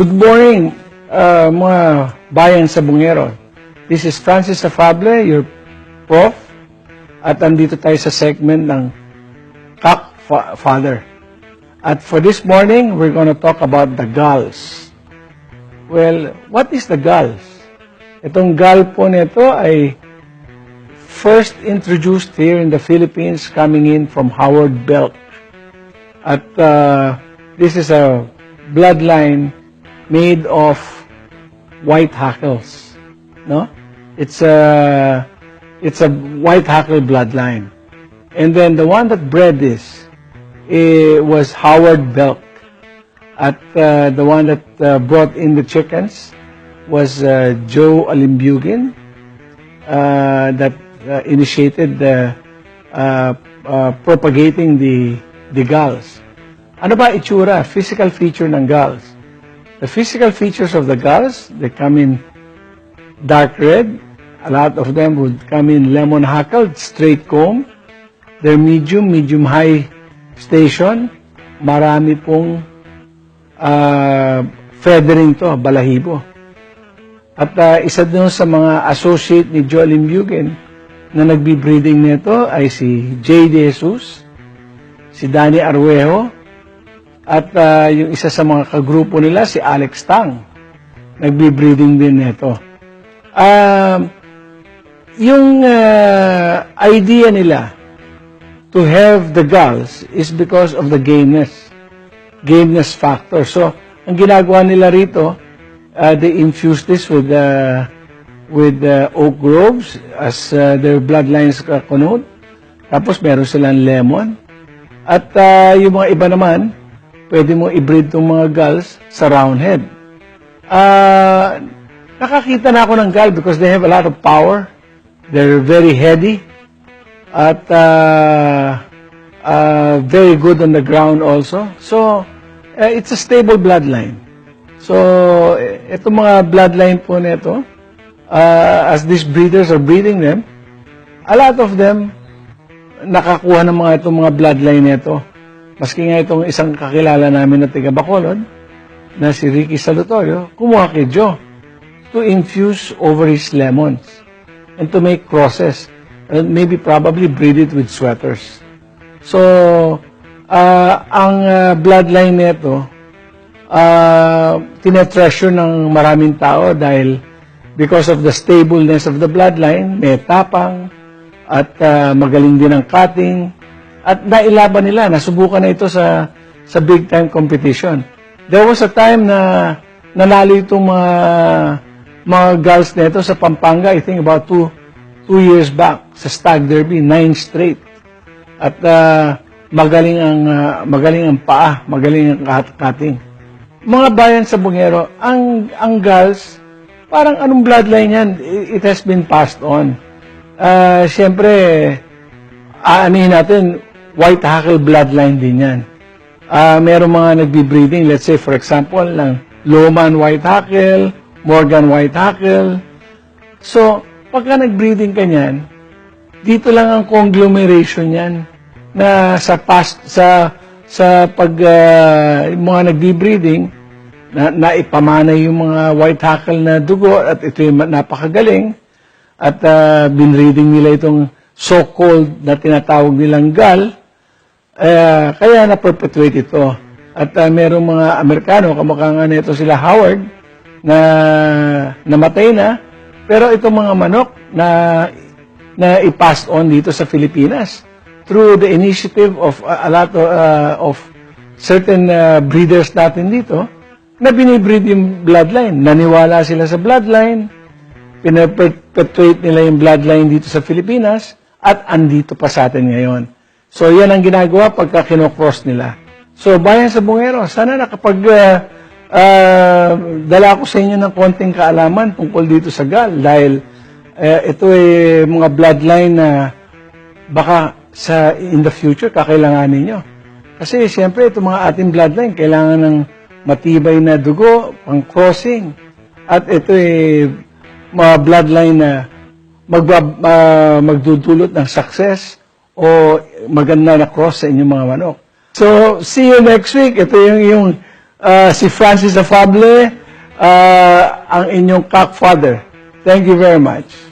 Good morning, mga bayan sa Bungero. This is Francis Afable, your prof. At andito tayo sa segment ng Father. At for this morning, we're going to talk about the galls. Well, what is the galls? Itong gall po nito ay first introduced here in the Philippines coming in from Howard Belt. At this is a bloodline made of white hackles, no? It's a white hackle bloodline, and then the one that bred this was Howard Belk, at the one that brought in the chickens was Joe Alimbugin, that initiated the propagating the galls. Ano ba itsura? Physical feature ng galls. The physical features of the galls, they come in dark red. A lot of them would come in lemon hackled, straight comb. They're medium high station. Marami pong feathering to, balahibo. At isa dun sa mga associate ni Joe Alimbugin na nagbi-breeding nito ay si J. De Jesus, si Danny Arwejo, at yung isa sa mga kagrupo nila, si Alex Tang, nagbi-breeding din nito. Yung idea nila to have the galls is because of the gameness factor. So, ang ginagawa nila rito, they infuse this with oak groves as their bloodlines connote. Tapos meron silang lemon. At yung mga iba naman, pwede mo i-breed itong mga galls sa round head. Nakakita na ako ng gall because they have a lot of power. They're very heady. At very good on the ground also. So, it's a stable bloodline. So, itong mga bloodline po nito, as these breeders are breeding them, a lot of them nakakuha ng itong mga bloodline nito. Maski nga itong isang kakilala namin na taga Bacolod, na si Ricky Salutorio, kumuha kay Joe to infuse over his lemons and to make crosses and maybe probably breed it with sweaters. So, ang bloodline nito, tinetreasure ng maraming tao dahil because of the stableness of the bloodline, may tapang at magaling din ang cutting. At nailaban nila, nasubukan na ito sa big-time competition. There was a time na nanalo itong mga girls nito sa Pampanga, I think about two years back, sa Stag Derby, 9 straight. At magaling ang paa, magaling ang cutting. Mga bayan sa Bungero, ang girls, parang anong bloodline yan? It has been passed on. Siyempre, aanihin natin, white hackle bloodline din yan. Merong mga nagbi-breeding, let's say for example, ng Loman white hackle, Morgan white hackle. So, pagka nag-breeding ka niyan, dito lang ang conglomeration yan na mga nagbi-breeding, na ipamana yung mga white hackle na dugo at ito yung napakagaling at binreading nila itong so-called na tinatawag nilang gall. Kaya na-perpetuate ito. At merong mga Amerikano, kamukha nga nito sila Howard, na namatay na, pero itong mga manok na i-passed on dito sa Pilipinas through the initiative of a lot of certain breeders natin dito, na binibreed yung bloodline. Naniwala sila sa bloodline, pinaperpetuate nila yung bloodline dito sa Pilipinas, at andito pa sa atin ngayon. So, yan ang ginagawa pagka kinocross nila. So, bayan sa Bungero, sana dala ko sa inyo ng konting kaalaman tungkol dito sa gall dahil ito ay mga bloodline na baka in the future kakailanganin nyo. Kasi, siyempre, itong mga ating bloodline, kailangan ng matibay na dugo, pang crossing. At ito ay mga bloodline na magdudulot ng success o maganda na cross sa inyong mga manok. So, see you next week. Ito yung si Francis Afable, ang inyong cockfather. Thank you very much.